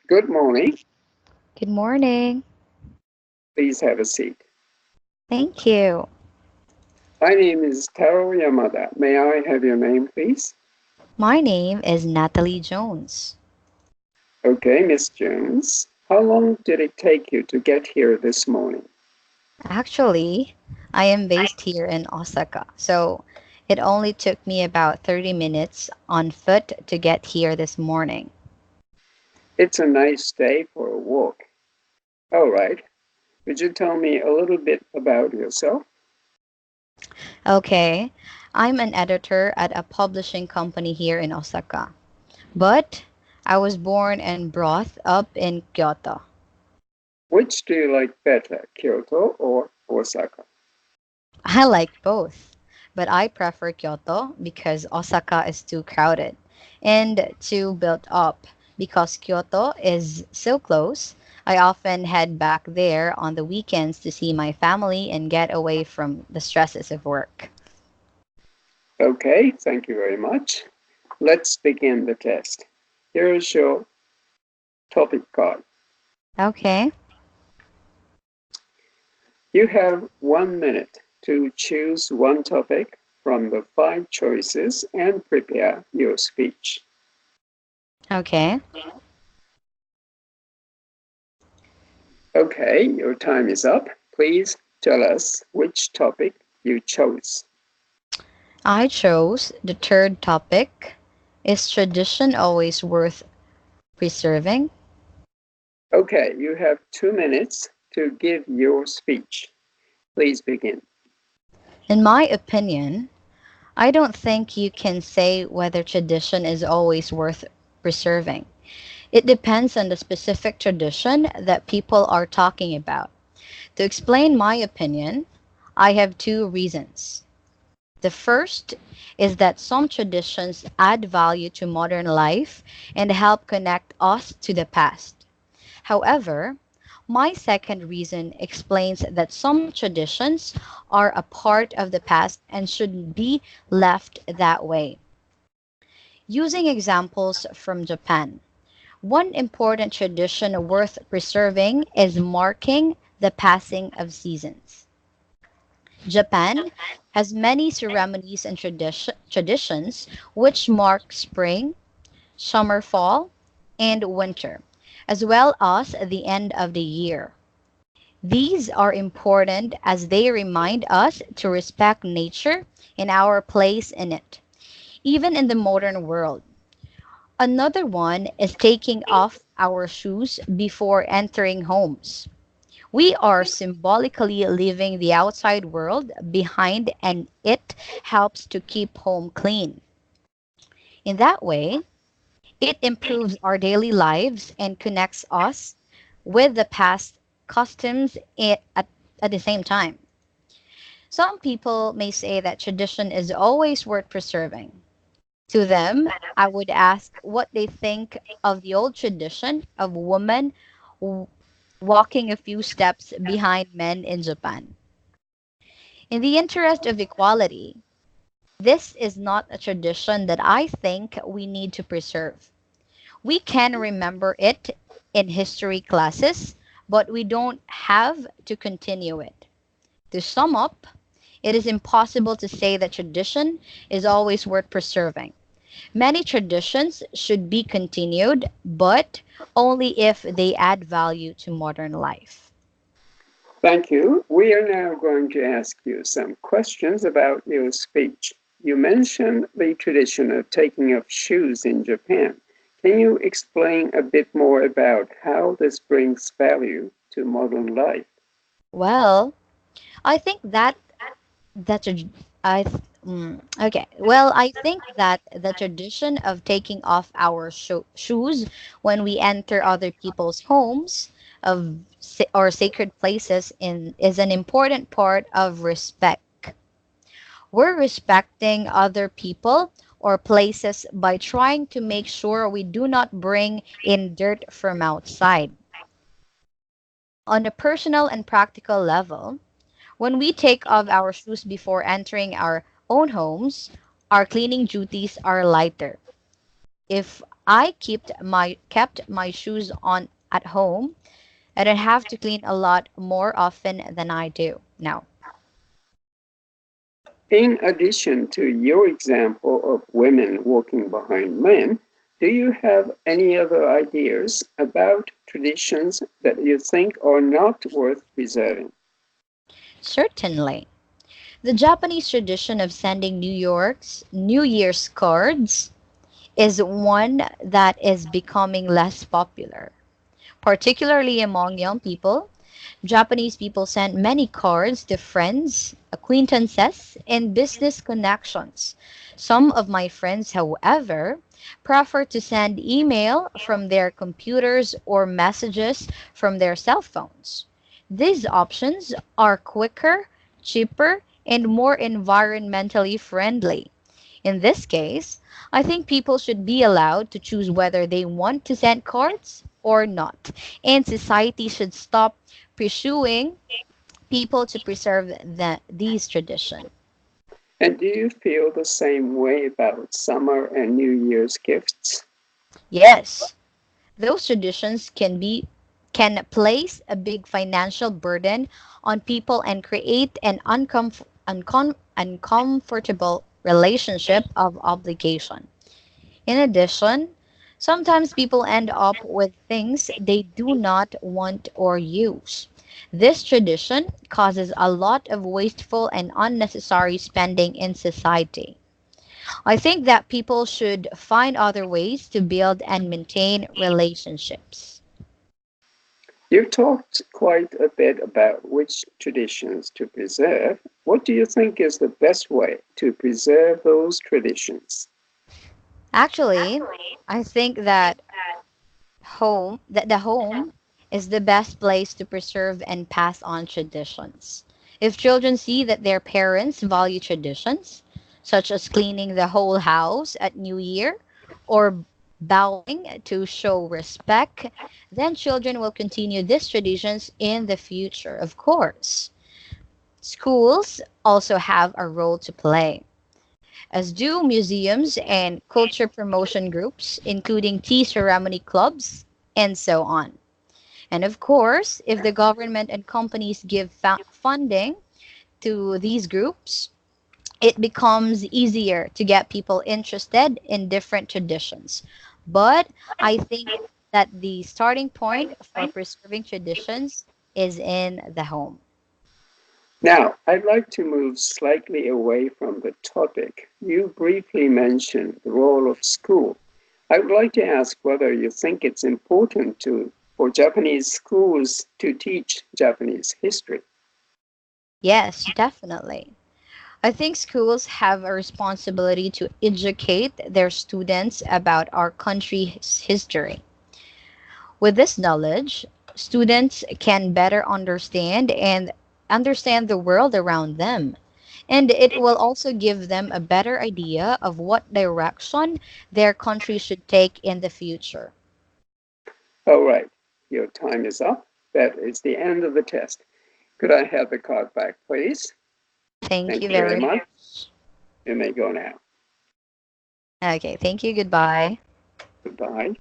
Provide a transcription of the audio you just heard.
Good morning. Good morning. Please have a seat. Thank you. My name is Taro Yamada. May I have your name, please? My name is Natalie Jones. Okay, Miss Jones. How long did it take you to get here this morning? Actually, I am based here in Osaka, so it only took me about 30 minutes on foot to get here this morning. It's a nice day for a walk. All right. Would you tell me a little bit about yourself? Okay, I'm an editor at a publishing company here in Osaka, but I was born and brought up in Kyoto. Which do you like better, Kyoto or Osaka? I like both, but I prefer Kyoto because Osaka is too crowded and too built up. Because Kyoto is so close, I often head back there on the weekends to see my family and get away from the stresses of work. Okay, thank you very much. Let's begin the test. Here is your topic card. Okay. You have 1 minute to choose one topic from the 5 choices and prepare your speech. Okay. Okay, your time is up. Please tell us which topic you chose. I chose the third topic. Is tradition always worth preserving? Okay, you have 2 minutes to give your speech. Please begin. In my opinion, I don't think you can say whether tradition is always worth preserving. It depends on the specific tradition that people are talking about. To explain my opinion, I have two reasons. The first is that some traditions add value to modern life and help connect us to the past. However, my second reason explains that some traditions are a part of the past and should be left that way. Using examples from Japan, one important tradition worth preserving is marking the passing of seasons. Japan has many ceremonies and traditions which mark spring, summer, fall, and winter, as well as the end of the year. These are important as they remind us to respect nature and our place in it, even in the modern world. Another one is taking off our shoes before entering homes. We are symbolically leaving the outside world behind, and it helps to keep home clean. In that way, it improves our daily lives and connects us with the past customs at the same time. Some people may say that tradition is always worth preserving. To them, I would ask what they think of the old tradition of women w- walking a few steps behind men in Japan. In the interest of equality, this is not a tradition that I think we need to preserve. We can remember it in history classes, but we don't have to continue it. To sum up, it is impossible to say that tradition is always worth preserving. Many traditions should be continued, but only if they add value to modern life. Thank you. We are now going to ask you some questions about your speech. You mentioned the tradition of taking off shoes in Japan. Can you explain a bit more about how this brings value to modern life? Well, I think that's a I th- okay. Well, I think that the tradition of taking off our shoes when we enter other people's homes or sacred places in is an important part of respect. We're respecting other people or places by trying to make sure we do not bring in dirt from outside. On a personal and practical level, when we take off our shoes before entering our own homes, our cleaning duties are lighter. If I kept my shoes on at home, and I have to clean a lot more often than I do now. In addition to your example of women walking behind men, do you have any other ideas about traditions that you think are not worth preserving? Certainly. The Japanese tradition of sending New Year's cards is one that is becoming less popular, particularly among young people. Japanese people send many cards to friends, acquaintances, and business connections. Some of my friends, however, prefer to send email from their computers or messages from their cell phones. These options are quicker, cheaper, and more environmentally friendly. In this case, I think people should be allowed to choose whether they want to send cards or not. And society should stop pursuing people to preserve these traditions. And do you feel the same way about summer and New Year's gifts? Yes, those traditions can place a big financial burden on people and create an uncomfortable relationship of obligation. In addition, sometimes people end up with things they do not want or use. This tradition causes a lot of wasteful and unnecessary spending in society. I think that people should find other ways to build and maintain relationships. You've talked quite a bit about which traditions to preserve. What do you think is the best way to preserve those traditions? Actually, I think that the home is the best place to preserve and pass on traditions. If children see that their parents value traditions, such as cleaning the whole house at New Year or bowing to show respect, then children will continue these traditions in the future. Of course, schools also have a role to play, as do museums and culture promotion groups, including tea ceremony clubs, and so on. And of course, if the government and companies give funding to these groups, it becomes easier to get people interested in different traditions. But I think that the starting point for preserving traditions is in the home. Now, I'd like to move slightly away from the topic. You briefly mentioned the role of school. I would like to ask whether you think it's important for Japanese schools to teach Japanese history. Yes, definitely. I think schools have a responsibility to educate their students about our country's history. With this knowledge, students can better understand the world around them. And it will also give them a better idea of what direction their country should take in the future. All right, your time is up. That is the end of the test. Could I have the card back, please? Thank Thank you you very very much. much. You may go now. Okay, thank you. Goodbye. Goodbye.